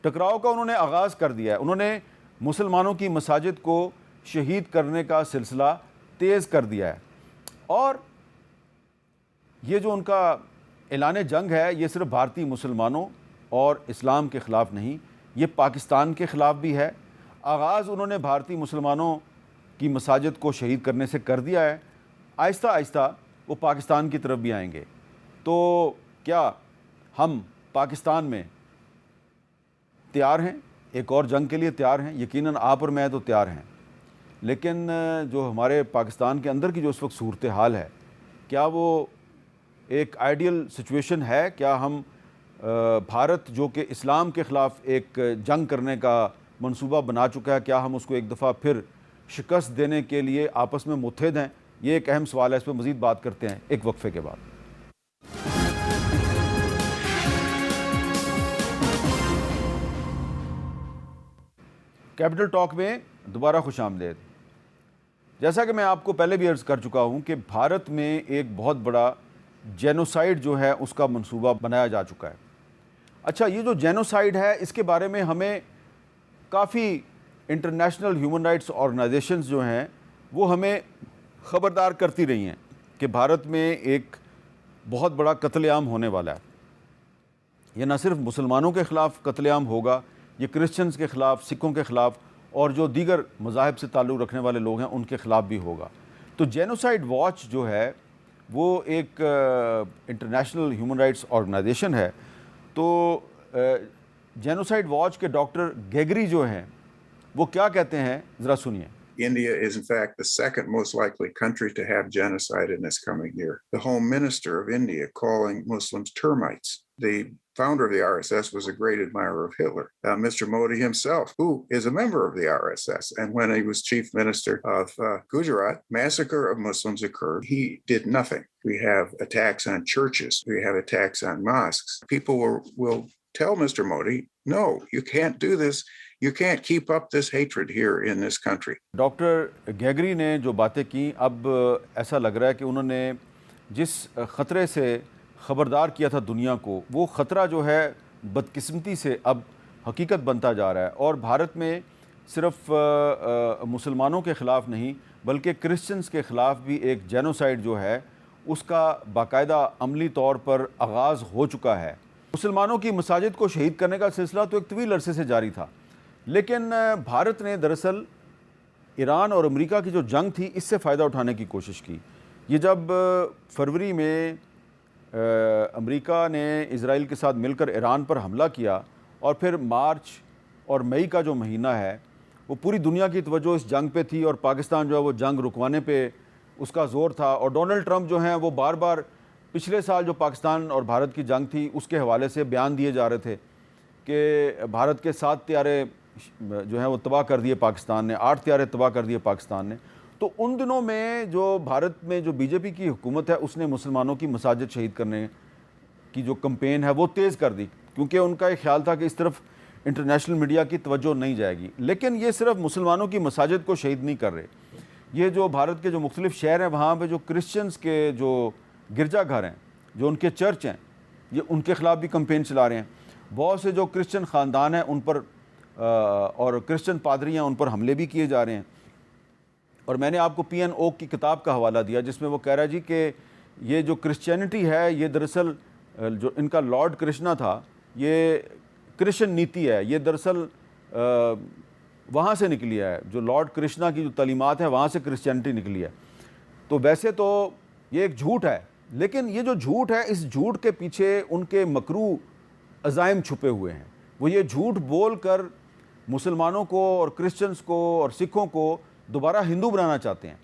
टकराव का उन्होंने आगाज़ कर दिया है। उन्होंने मुसलमानों की मसाजिद को शहीद करने का सिलसिला तेज़ कर दिया है। और ये जो उनका ऐलान जंग है ये सिर्फ भारतीय मुसलमानों और इस्लाम के ख़िलाफ़ नहीं, ये पाकिस्तान के ख़िलाफ़ भी है। आगाज़ उन्होंने भारतीय मुसलमानों की मसाजिद को शहीद करने से कर दिया है, आहिस्ता आहिस्ता वो पाकिस्तान की तरफ भी आएंगे। तो क्या हम पाकिस्तान में तैयार हैं, एक और जंग के लिए तैयार हैं? यकीनन आप और मैं तो तैयार हैं, लेकिन जो हमारे पाकिस्तान के अंदर की जो इस वक्त सूरत हाल है, क्या वो एक आइडियल सिचुएशन है? क्या हम भारत जो कि इस्लाम के ख़िलाफ़ एक जंग करने का मंसूबा बना चुका है, क्या हम उसको एक दफ़ा फिर शिकस्त देने के लिए आपस में मुत्तहिद हैं? ये एक अहम सवाल है, इस पर मज़ीद बात करते हैं एक वक्फे के बाद। कैपिटल टॉक में दोबारा खुशामदीद। जैसा कि मैं आपको पहले भी अर्ज़ कर चुका हूँ कि भारत में एक बहुत बड़ा जेनोसाइड जो है उसका मंसूबा बनाया जा चुका है। अच्छा, ये जो जेनोसाइड है इसके बारे में हमें काफ़ी इंटरनेशनल ह्यूमन राइट्स ऑर्गेनाइजेशंस जो हैं वो हमें ख़बरदार करती रही हैं कि भारत में एक बहुत बड़ा कत्लेआम होने वाला है। ये न सिर्फ मुसलमानों के ख़िलाफ़ कत्लेआम होगा, ये क्रिश्चियंस के ख़िलाफ़, सिखों के ख़िलाफ़ और जो दीगर मज़ाहिब से ताल्लुक़ रखने वाले लोग हैं उनके ख़िलाफ़ भी होगा। तो जेनोसाइड वॉच जो है वो एक इंटरनेशनल ह्यूमन राइट्स ऑर्गेनाइजेशन है। तो जेनोसाइड वॉच के डॉक्टर गेगरी जो हैं वो क्या कहते हैं, ज़रा सुनिए। India is in fact the second most likely country to have genocide in this coming year. The Home Minister of India calling Muslims termites. The founder of the RSS was a great admirer of Hitler. Mr. Modi himself, who is a member of the RSS, and when he was chief minister of Gujarat, massacre of Muslims occurred. He did nothing. We have attacks on churches. We have attacks on mosques. People will tell Mr. Modi, no, you can't do this. You can't keep up this hatred here in this country. Doctor Gregory ने जो बातें की, अब ऐसा लग रहा है कि उन्होंने जिस ख़तरे से ख़बरदार किया था दुनिया को, वो ख़तरा जो है बदकिस्मती से अब हकीकत बनता जा रहा है। और भारत में सिर्फ मुसलमानों के ख़िलाफ़ नहीं बल्कि क्रिश्चियंस के ख़िलाफ़ भी एक जेनोसाइड जो है उसका बाकायदा अमली तौर पर आगाज़ हो चुका है। मुसलमानों की मसाजिद को शहीद करने का सिलसिला तो एक तवील अरसे से जारी था, लेकिन भारत ने दरअसल ईरान और अमेरिका की जो जंग थी इससे फ़ायदा उठाने की कोशिश की। ये जब फरवरी में अमेरिका ने इज़राइल के साथ मिलकर ईरान पर हमला किया और फिर मार्च और मई का जो महीना है वो पूरी दुनिया की तवज्जो इस जंग पे थी और पाकिस्तान जो है वो जंग रुकवाने पे उसका ज़ोर था। और डोनाल्ड ट्रंप जो हैं वो बार बार पिछले साल जो पाकिस्तान और भारत की जंग थी उसके हवाले से बयान दिए जा रहे थे कि भारत के 7 त्यारे जो हैं वो तबाह कर दिए पाकिस्तान ने, 8 त्यारे तबाह कर दिए पाकिस्तान ने। तो उन दिनों में जो भारत में जो बीजेपी की हुकूमत है उसने मुसलमानों की मसाजिद शहीद करने की जो कैंपेन है वो तेज़ कर दी, क्योंकि उनका एक ख्याल था कि इस तरफ इंटरनेशनल मीडिया की तवज्जो नहीं जाएगी। लेकिन ये सिर्फ मुसलमानों की मसाजिद को शहीद नहीं कर रहे, ये जो भारत के जो मुख्तलिफ शहर हैं वहाँ पर जो क्रिश्चियंस के जो गिरजाघर हैं, जो उनके चर्च हैं, ये उनके ख़िलाफ़ भी कैंपेन चला रहे हैं। बहुत से जो क्रिश्चियन ख़ानदान हैं उन पर और क्रिश्चियन पादरियाँ उन पर हमले भी किए जा रहे हैं। और मैंने आपको पीएन ओक की किताब का हवाला दिया जिसमें वो कह रहा है जी कि ये जो क्रिश्चियनिटी है ये दरअसल जो इनका लॉर्ड कृष्णा था ये क्रिश्चियन नीति है, ये दरअसल वहाँ से निकली है, जो लॉर्ड कृष्णा की जो तालीमात है वहाँ से क्रिश्चियनिटी निकली है। तो वैसे तो ये एक झूठ है, लेकिन ये जो झूठ है इस झूठ के पीछे उनके मकरू अज़ाइम छुपे हुए हैं। वो ये झूठ बोल कर मुसलमानों को और क्रिश्चियंस को और सिखों को दोबारा हिंदू बनाना चाहते हैं।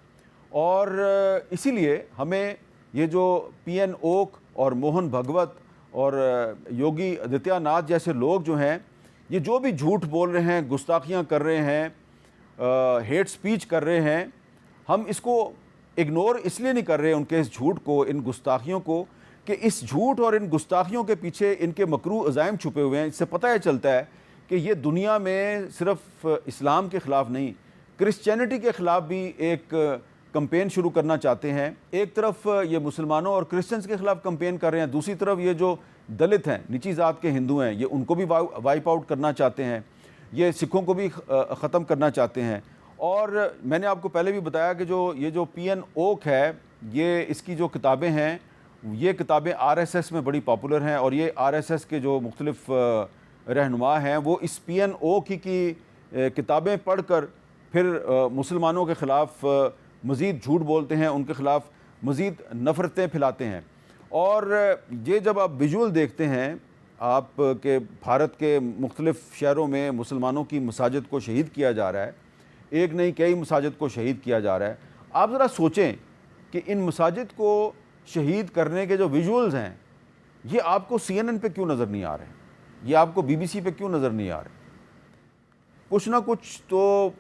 और इसीलिए हमें ये जो पीएन ओक और मोहन भगवत और योगी आदित्यनाथ जैसे लोग जो हैं ये जो भी झूठ बोल रहे हैं, गुस्ताखियाँ कर रहे हैं, हेट स्पीच कर रहे हैं, हम इसको इग्नोर इसलिए नहीं कर रहे उनके इस झूठ को, इन गुस्ताखियों को, कि इस झूठ और इन गुस्ताखियों के पीछे इनके मकरू अज़ाइम छुपे हुए हैं। इससे पता है चलता है कि ये दुनिया में सिर्फ इस्लाम के ख़िलाफ़ नहीं, क्रिश्चियनिटी के ख़िलाफ़ भी एक कैंपेन शुरू करना चाहते हैं। एक तरफ ये मुसलमानों और क्रिश्चियंस के ख़िलाफ़ कैंपेन कर रहे हैं, दूसरी तरफ ये जो दलित हैं, नीची ज़ात के हिंदू हैं, ये उनको भी वाइप आउट करना चाहते हैं, ये सिखों को भी ख़त्म करना चाहते हैं। और मैंने आपको पहले भी बताया कि ये जो पीएन ओक है, ये इसकी जो किताबें हैं ये किताबें आरएसएस में बड़ी पॉपुलर हैं और ये आरएसएस के जो मुख्तलिफ रहनुमा हैं वो इस पीएन ओक की किताबें पढ़कर फिर मुसलमानों के ख़िलाफ़ मज़ीद झूठ बोलते हैं, उनके ख़िलाफ़ मज़ीद नफ़रतें फैलाते हैं। और ये जब आप विजुअल देखते हैं आप के भारत के मुख्तलिफ शहरों में मुसलमानों की मसाजिद को शहीद किया जा रहा है, एक नहीं कई मसाजिद को शहीद किया जा रहा है। आप ज़रा सोचें कि इन मसाजिद को शहीद करने के जो विजुअल्स हैं ये आपको CNN पे क्यों नज़र नहीं आ रहे, ये आपको BBC पे क्यों नज़र नहीं आ रहे। कुछ ना कुछ तो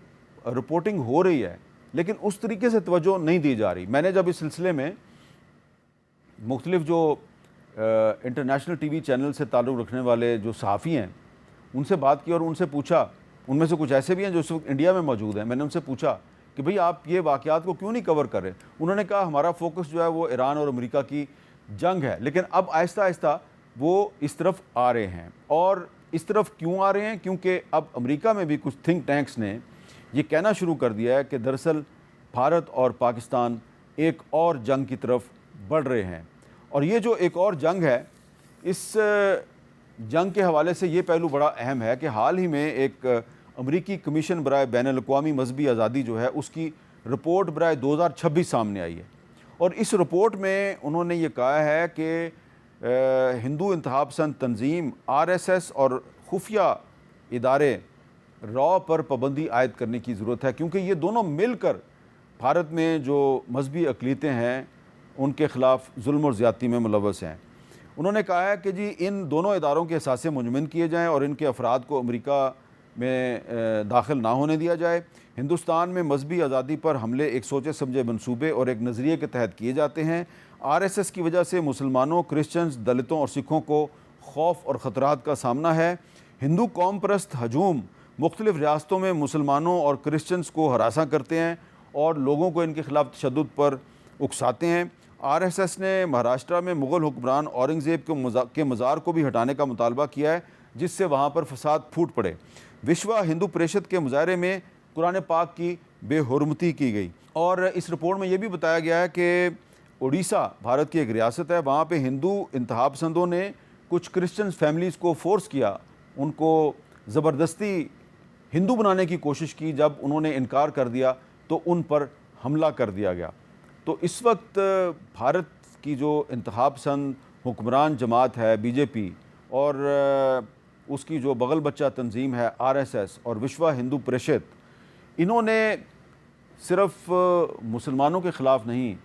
रिपोर्टिंग हो रही है लेकिन उस तरीके से तवज्जो नहीं दी जा रही। मैंने जब इस सिलसिले में मुख्तलिफ जो इंटरनेशनल TV चैनल से ताल्लुक़ रखने वाले जो सहाफ़ी हैं उनसे बात की और उनसे पूछा, उनमें से कुछ ऐसे भी हैं जो इस वक्त इंडिया में मौजूद हैं, मैंने उनसे पूछा कि भाई आप ये वाक़यात को क्यों नहीं कवर कर रहे। उन्होंने कहा हमारा फोकस जो है वो ईरान और अमेरिका की जंग है, लेकिन अब आहिस्ता आहिस्ता वो इस तरफ आ रहे हैं। और इस तरफ क्यों आ रहे हैं, क्योंकि अब अमेरिका में भी कुछ थिंक टैंक्स ने ये कहना शुरू कर दिया है कि दरअसल भारत और पाकिस्तान एक और जंग की तरफ बढ़ रहे हैं। और ये जो एक और जंग है, इस जंग के हवाले से ये पहलू बड़ा अहम है कि हाल ही में एक अमरीकी कमीशन बराए बैनुल-अक़वामी मजहबी आज़ादी जो है उसकी रिपोर्ट बराए 2026 सामने आई है। और इस रिपोर्ट में उन्होंने ये कहा है कि हिंदू इंतहा पसंद तंजीम RSS और खुफिया इदारे रॉ पर पाबंदी आयद करने की ज़रूरत है, क्योंकि ये दोनों मिलकर भारत में जो मजहबी अक़लीतें हैं उनके ख़िलाफ़ जुल्म और ज़्यादती में मुलव्वस हैं। उन्होंने कहा है कि जी इन दोनों इदारों के असासे मुंजमद किए जाएँ और इनके अफराद को अमेरिका में दाखिल ना होने दिया जाए। हिंदुस्तान में मजहबी आज़ादी पर हमले एक सोचे समझे मंसूबे और एक नज़रिए के तहत किए जाते हैं। RSS की वजह से मुसलमानों, क्रिश्चियंस, दलितों और सिखों को खौफ और ख़तरात का सामना है। हिंदू कौम परस्त हजूम मुख्तलिफ रियासतों में मुसलमानों और क्रिश्चियंस को हरासा करते हैं और लोगों को इनके ख़िलाफ़ तशद्दुद पर उकसाते हैं। RSS ने महाराष्ट्र में मुग़ल हुक्मरान औरंगज़ेब के मज़ार को भी हटाने का मुतालबा किया है, जिससे वहाँ पर फसाद फूट पड़े। विश्व हिंदू परिषद के मुजाहरे में कुरान पाक की बेहुरमती की गई। और इस रिपोर्ट में यह भी बताया गया है कि उड़ीसा भारत की एक रियासत है, वहाँ पे हिंदू इंतहा पसंदों ने कुछ क्रिश्चियन फैमिलीज़ को फोर्स किया, उनको ज़बरदस्ती हिंदू बनाने की कोशिश की। जब उन्होंने इनकार कर दिया तो उन पर हमला कर दिया गया। तो इस वक्त भारत की जो इंतहा पसंद हुक्मरान जमात है BJP और उसकी जो बगल बच्चा तंजीम है RSS और विश्व हिंदू परिषद, इन्होंने सिर्फ़ मुसलमानों के ख़िलाफ़ नहीं,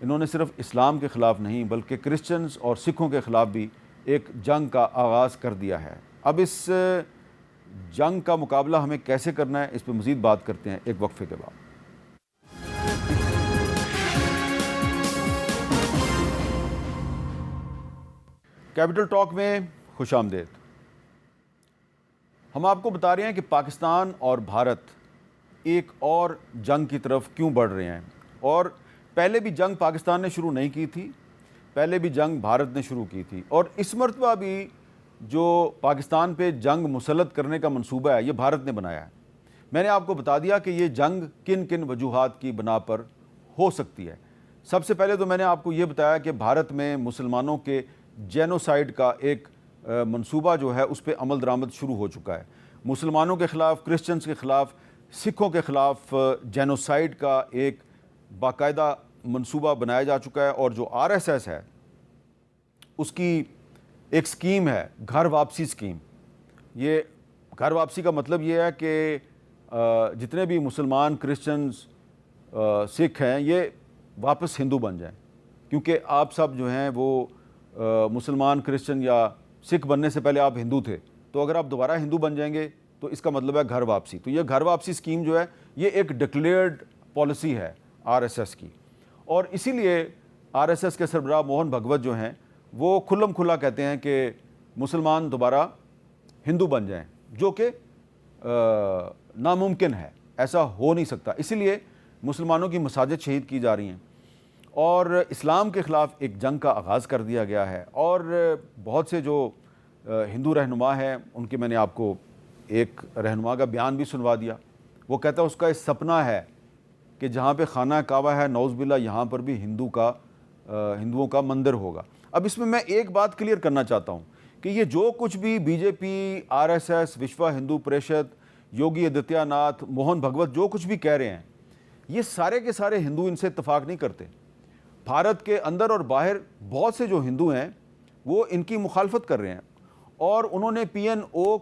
इन्होंने सिर्फ इस्लाम के ख़िलाफ़ नहीं बल्कि क्रिश्चियंस और सिखों के ख़िलाफ़ भी एक जंग का आगाज़ कर दिया है। अब इस जंग का मुकाबला हमें कैसे करना है, इस पर मज़ीद बात करते हैं एक वक्फे के बाद। कैपिटल टॉक में खुशामदीद। हम आपको बता रहे हैं कि पाकिस्तान और भारत एक और जंग की तरफ क्यों बढ़ रहे हैं। और पहले भी जंग पाकिस्तान ने शुरू नहीं की थी, पहले भी जंग भारत ने शुरू की थी, और इस मरतबा भी जो पाकिस्तान पे जंग मुसल्लत करने का मंसूबा है ये भारत ने बनाया है। मैंने आपको बता दिया कि ये जंग किन किन वजूहात की बना पर हो सकती है। सबसे पहले तो मैंने आपको ये बताया कि भारत में मुसलमानों के जेनोसाइड का एक मंसूबा जो है उस पर अमल दरामद शुरू हो चुका है। मुसलमानों के ख़िलाफ़, क्रिश्चियंस के ख़िलाफ़, सिखों के ख़िलाफ़ जेनोसाइड का एक बाकायदा मंसूबा बनाया जा चुका है। और जो RSS है उसकी एक स्कीम है घर वापसी स्कीम। ये घर वापसी का मतलब ये है कि जितने भी मुसलमान, क्रिश्चियंस, सिख हैं ये वापस हिंदू बन जाएं, क्योंकि आप सब जो हैं वो मुसलमान, क्रिश्चियन या सिख बनने से पहले आप हिंदू थे, तो अगर आप दोबारा हिंदू बन जाएंगे तो इसका मतलब है घर वापसी। तो ये घर वापसी स्कीम जो है ये एक डिक्लेयर्ड पॉलिसी है RSS की, और इसीलिए RSS के सरबराह मोहन भगवत जो हैं वो खुल्लम खुल्ला कहते हैं कि मुसलमान दोबारा हिंदू बन जाएं, जो कि नामुमकिन है, ऐसा हो नहीं सकता। इसीलिए मुसलमानों की मसाजिद शहीद की जा रही हैं और इस्लाम के ख़िलाफ़ एक जंग का आगाज़ कर दिया गया है। और बहुत से जो हिंदू रहनुमा हैं उनके मैंने आपको एक रहनुमा का बयान भी सुनवा दिया। वो कहता है उसका इस सपना है कि जहाँ पे खाना काबा है नौज़बिल्ला यहाँ पर भी हिंदुओं का मंदिर होगा। अब इसमें मैं एक बात क्लियर करना चाहता हूँ कि ये जो कुछ भी BJP, RSS, विश्व हिंदू परिषद, योगी आदित्यनाथ, मोहन भगवत जो कुछ भी कह रहे हैं, ये सारे के सारे हिंदू इनसे इत्तेफाक नहीं करते। भारत के अंदर और बाहर बहुत से जो हिंदू हैं वो इनकी मुखालफत कर रहे हैं, और उन्होंने PNO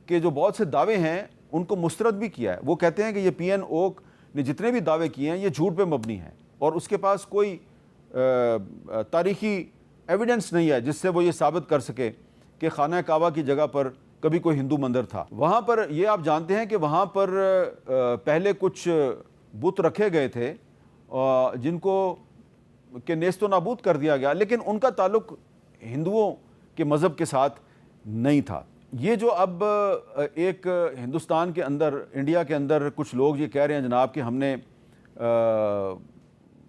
के जो बहुत से दावे हैं उनको मुस्तरद भी किया है। वो कहते हैं कि ये PNO ने जितने भी दावे किए हैं ये झूठ पे मबनी है और उसके पास कोई तारीखी एविडेंस नहीं है जिससे वो ये साबित कर सके कि खाना काबा की जगह पर कभी कोई हिंदू मंदिर था। वहाँ पर ये आप जानते हैं कि वहाँ पर पहले कुछ बुत रखे गए थे जिनको के नेस्तो नाबूद कर दिया गया, लेकिन उनका ताल्लुक हिंदुओं के मज़हब के साथ नहीं था। ये जो अब एक हिंदुस्तान के अंदर, इंडिया के अंदर कुछ लोग ये कह रहे हैं जनाब कि हमने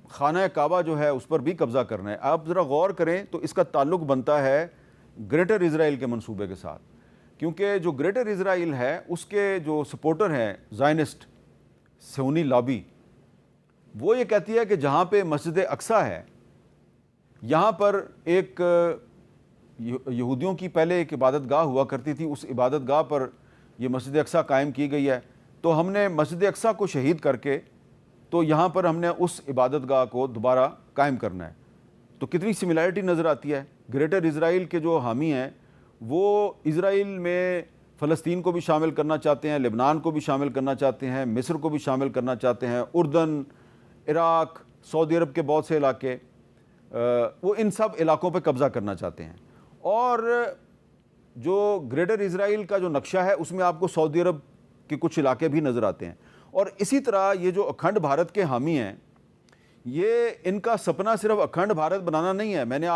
खाना काबा जो है उस पर भी कब्ज़ा करना है। आप ज़रा गौर करें तो इसका ताल्लुक बनता है ग्रेटर इज़राइल के मंसूबे के साथ, क्योंकि जो ग्रेटर इज़राइल है उसके जो सपोर्टर हैं ज़ायनिस्ट सुन्नी लॉबी, वो ये कहती है कि जहाँ पे मस्जिद अक्सा है यहाँ पर एक यहूदियों की पहले एक इबादत गाह हुआ करती थी, उस इबादत गाह पर यह मस्जिद अक्सा कायम की गई है। तो हमने मस्जिद अक्सा को शहीद करके तो यहाँ पर हमने उस इबादत गाह को दोबारा कायम करना है। तो कितनी सिमिलैरिटी नज़र आती है। ग्रेटर इज़राइल के जो हामी हैं वो इज़राइल में फ़लस्तीन को भी शामिल करना चाहते हैं, लेबनान को भी शामिल करना चाहते हैं, मिस्र को भी शामिल करना चाहते हैं, उर्दन, इराक़, सऊदी अरब के बहुत से इलाके, वो इन सब इलाकों पर कब्ज़ा करना चाहते हैं। और जो ग्रेटर इज़राइल का जो नक्शा है उसमें आपको सऊदी अरब के कुछ इलाके भी नज़र आते हैं। और इसी तरह ये जो अखंड भारत के हामी हैं, ये इनका सपना सिर्फ अखंड भारत बनाना नहीं है। मैंने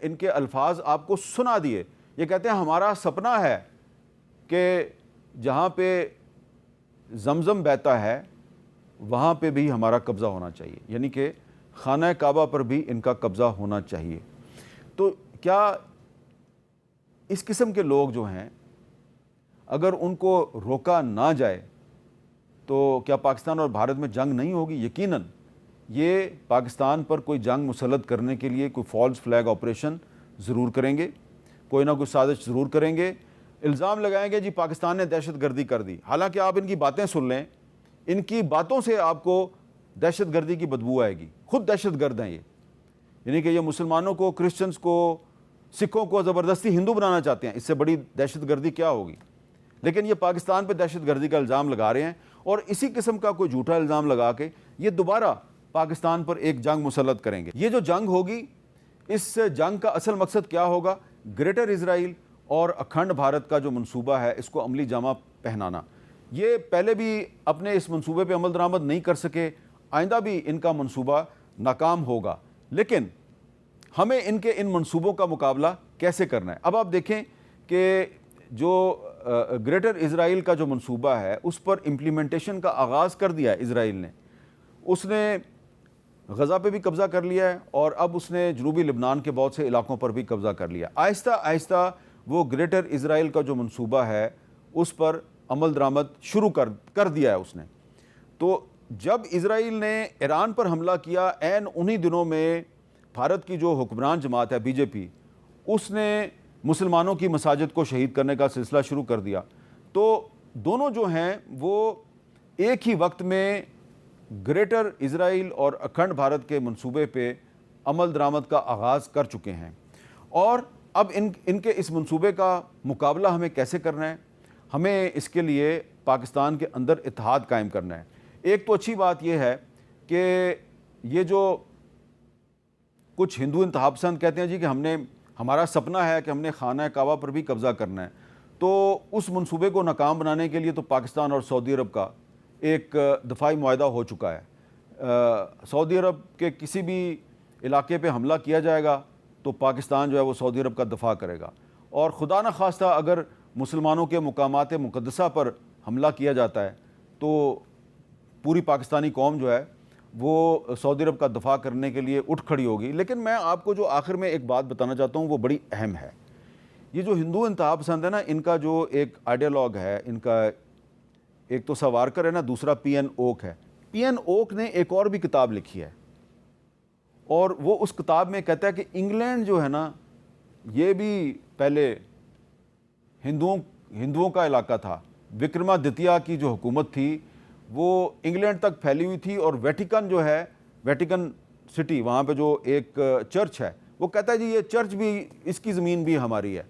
इनके अल्फाज आपको सुना दिए। ये कहते हैं हमारा सपना है कि जहाँ पे जमज़म बहता है वहाँ पे भी हमारा कब्ज़ा होना चाहिए, यानी कि खाना काबा पर भी इनका कब्ज़ा होना चाहिए। तो क्या इस किस्म के लोग जो हैं, अगर उनको रोका ना जाए तो क्या पाकिस्तान और भारत में जंग नहीं होगी? यकीनन ये पाकिस्तान पर कोई जंग मुसल्लत करने के लिए कोई फॉल्स फ्लैग ऑपरेशन ज़रूर करेंगे, कोई ना कोई साजिश ज़रूर करेंगे, इल्ज़ाम लगाएंगे जी पाकिस्तान ने दहशत गर्दी कर दी। हालांकि आप इनकी बातें सुन लें, इनकी बातों से आपको दहशत गर्दी की बदबू आएगी। खुद दहशत गर्द हैं ये, यानी कि ये मुसलमानों को, क्रिश्चियंस को, सिखों को ज़बरदस्ती हिंदू बनाना चाहते हैं। इससे बड़ी दहशत गर्दी क्या होगी? लेकिन ये पाकिस्तान पर दहशत गर्दी का इल्ज़ाम लगा रहे हैं और इसी किस्म का कोई झूठा इल्ज़ाम लगा के ये दोबारा पाकिस्तान पर एक जंग मुसल्लत करेंगे। ये जो जंग होगी, इस जंग का असल मकसद क्या होगा? ग्रेटर इजराइल और अखंड भारत का जो मंसूबा है, इसको अमली जामा पहनाना। ये पहले भी अपने इस मंसूबे पे अमल दरामद नहीं कर सके, आइंदा भी इनका मंसूबा नाकाम होगा। लेकिन हमें इनके इन मंसूबों का मुकाबला कैसे करना है? अब आप देखें कि जो ग्रेटर इजराइल का जो मंसूबा है, उस पर इम्प्लीमेंटेशन का आगाज़ कर दिया है इजराइल ने। उसने गज़ा पे भी कब्ज़ा कर लिया है और अब उसने जनूबी लबनान के बहुत से इलाकों पर भी कब्ज़ा कर लिया। आहिस्ता आहिस्ता वो ग्रेटर इजराइल का जो मंसूबा है उस पर अमल दरामद शुरू कर दिया है उसने। तो जब इजराइल ने ईरान पर हमला किया, ऐन उन्हीं दिनों में भारत की जो हुक्मरान जमात है बीजेपी, उसने मुसलमानों की मसाजिद को शहीद करने का सिलसिला शुरू कर दिया। तो दोनों जो हैं वो एक ही वक्त में ग्रेटर इजराइल और अखंड भारत के मंसूबे पे अमल दरामद का आगाज़ कर चुके हैं। और अब इनके इस मंसूबे का मुकाबला हमें कैसे करना है? हमें इसके लिए पाकिस्तान के अंदर इत्तेहाद कायम करना है। एक तो अच्छी बात यह है कि ये जो कुछ हिंदू इंतहा पसंद कहते हैं जी कि हमारा सपना है कि हमने खाना काबा पर भी कब्ज़ा करना है, तो उस मंसूबे को नाकाम बनाने के लिए तो पाकिस्तान और सऊदी अरब का एक दफ़ाई मुआहदा हो चुका है। सऊदी अरब के किसी भी इलाके पे हमला किया जाएगा तो पाकिस्तान जो है वो सऊदी अरब का दफ़ा करेगा, और खुदा न खास्ता अगर मुसलमानों के मुकामात मुक़द्दसा पर हमला किया जाता है तो पूरी पाकिस्तानी कौम जो है वो सऊदी अरब का दफ़ा करने के लिए उठ खड़ी होगी। लेकिन मैं आपको जो आखिर में एक बात बताना चाहता हूँ वो बड़ी अहम है। ये जो हिंदू इंतहा पसंद है ना, इनका जो एक आइडियालॉग है, इनका एक तो सावरकर है ना, दूसरा पीएन ओक है। पीएन ओक ने एक और भी किताब लिखी है और वो उस किताब में कहता है कि इंग्लैंड जो है ना, ये भी पहले हिंदुओं का इलाका था। विक्रमादित्य की जो हुकूमत थी वो इंग्लैंड तक फैली हुई थी, और वेटिकन जो है, वेटिकन सिटी, वहाँ पे जो एक चर्च है, वो कहता है जी ये चर्च भी, इसकी ज़मीन भी हमारी है।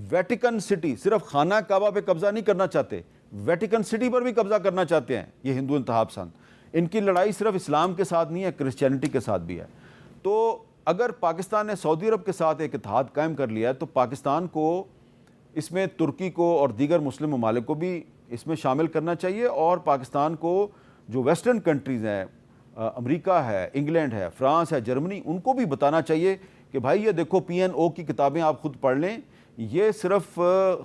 वेटिकन सिटी, सिर्फ खाना काबा पे कब्ज़ा नहीं करना चाहते, वेटिकन सिटी पर भी कब्ज़ा करना चाहते हैं ये हिंदू इंतहा पसंद। इनकी लड़ाई सिर्फ इस्लाम के साथ नहीं है, क्रिश्चियनिटी के साथ भी है। तो अगर पाकिस्तान ने सऊदी अरब के साथ एक इत्तेहाद कायम कर लिया है तो पाकिस्तान को इसमें तुर्की को और दीगर मुस्लिम ममालिक को भी इसमें शामिल करना चाहिए, और पाकिस्तान को जो वेस्टर्न कंट्रीज़ हैं, अमेरिका है, इंग्लैंड है, फ्रांस है, जर्मनी, उनको भी बताना चाहिए कि भाई ये देखो पीएनओ की किताबें आप खुद पढ़ लें, ये सिर्फ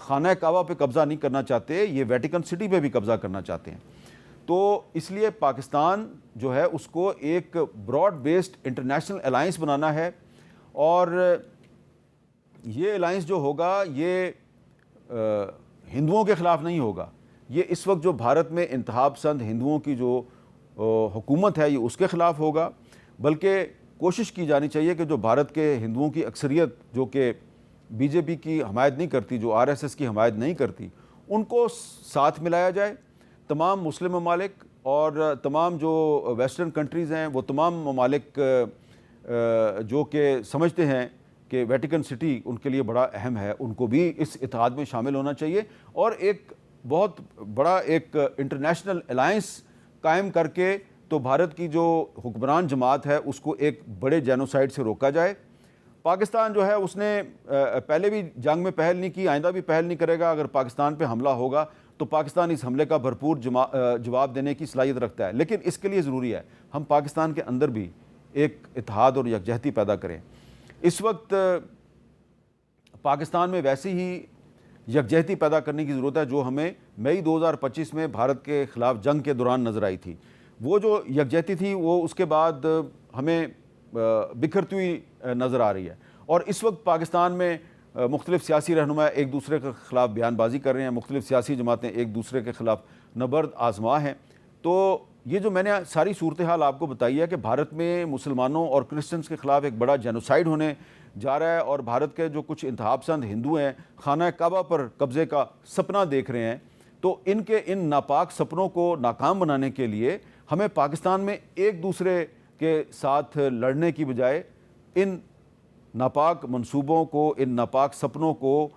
खाना काबा पे कब्ज़ा नहीं करना चाहते, ये वेटिकन सिटी पे भी कब्ज़ा करना चाहते हैं। तो इसलिए पाकिस्तान जो है उसको एक ब्रॉड बेस्ड इंटरनेशनल अलायंस बनाना है, और ये अलायंस जो होगा ये हिंदुओं के ख़िलाफ़ नहीं होगा। ये इस वक्त जो भारत में इंतहा पसंद हिंदुओं की जो हुकूमत है ये उसके ख़िलाफ़ होगा, बल्कि कोशिश की जानी चाहिए कि जो भारत के हिंदुओं की अक्सरियत जो कि बीजेपी की हमायत नहीं करती, जो आरएसएस की हमायत नहीं करती, उनको साथ मिलाया जाए। तमाम मुस्लिम ममालिक और तमाम जो वेस्टर्न कंट्रीज़ हैं, वो तमाम ममालिक जो कि समझते हैं कि वेटिकन सिटी उनके लिए बड़ा अहम है, उनको भी इस इत्तेहाद में शामिल होना चाहिए, और एक बहुत बड़ा एक इंटरनेशनल अलायंस कायम करके तो भारत की जो हुक्मरान जमात है उसको एक बड़े जेनोसाइड से रोका जाए। पाकिस्तान जो है उसने पहले भी जंग में पहल नहीं की, आइंदा भी पहल नहीं करेगा। अगर पाकिस्तान पे हमला होगा तो पाकिस्तान इस हमले का भरपूर जवाब देने की सलाहियत रखता है, लेकिन इसके लिए ज़रूरी है हम पाकिस्तान के अंदर भी एक इत्तेहाद और यकजहती पैदा करें। इस वक्त पाकिस्तान में वैसे ही यकजहती पैदा करने की ज़रूरत है, जो हमें मई 2025 में भारत के ख़िलाफ़ जंग के दौरान नज़र आई थी। वो जो यकजहती थी वो उसके बाद हमें बिखरती हुई नज़र आ रही है। और इस वक्त पाकिस्तान में मुख्तलिफ़ सियासी रहनुमा एक दूसरे के ख़िलाफ़ बयानबाजी कर रहे हैं, मुख्तलिफ़ सियासी जमातें एक दूसरे के ख़िलाफ़ नबर्द आज़मा हैं। तो ये जो मैंने सारी सूरत हाल आपको बताई है कि भारत में मुसलमानों और क्रिश्चियंस के ख़िलाफ़ एक बड़ा जेनोसाइड होने जा रहा है, और भारत के जो कुछ इंतहापसंद हिंदू हैं खाना काबा पर कब्ज़े का सपना देख रहे हैं। तो इनके इन नापाक सपनों को नाकाम बनाने के लिए हमें पाकिस्तान में एक दूसरे के साथ लड़ने की बजाय इन नापाक मंसूबों को, इन नापाक सपनों को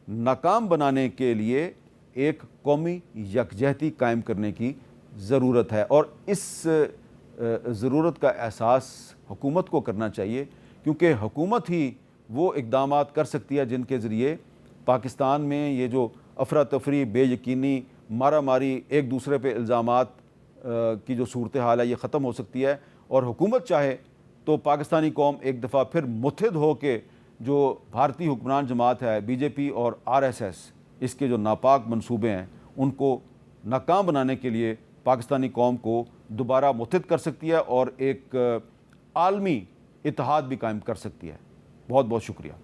नाकाम बनाने के लिए एक कौमी यकजहती कायम करने की ज़रूरत है। और इस ज़रूरत का एहसास हुकूमत को करना चाहिए, क्योंकि हुकूमत ही वो इक़दामात कर सकती है जिनके ज़रिए पाकिस्तान में ये जो अफरा तफरी, बेयकीनी, मारा मारी, एक दूसरे पे इल्ज़ामात की जो सूरत हाल है ये ख़त्म हो सकती है। और हुकूमत चाहे तो पाकिस्तानी कौम एक दफ़ा फिर मुत्तहिद हो के जो भारतीय हुक्मरान जमात है बीजेपी और RSS, इसके जो नापाक मंसूबे हैं उनको नाकाम बनाने के लिए पाकिस्तानी कौम को दोबारा मुत्तहिद कर सकती है और एक आलमी इत्तेहाद भी कायम कर सकती है। बहुत बहुत शुक्रिया।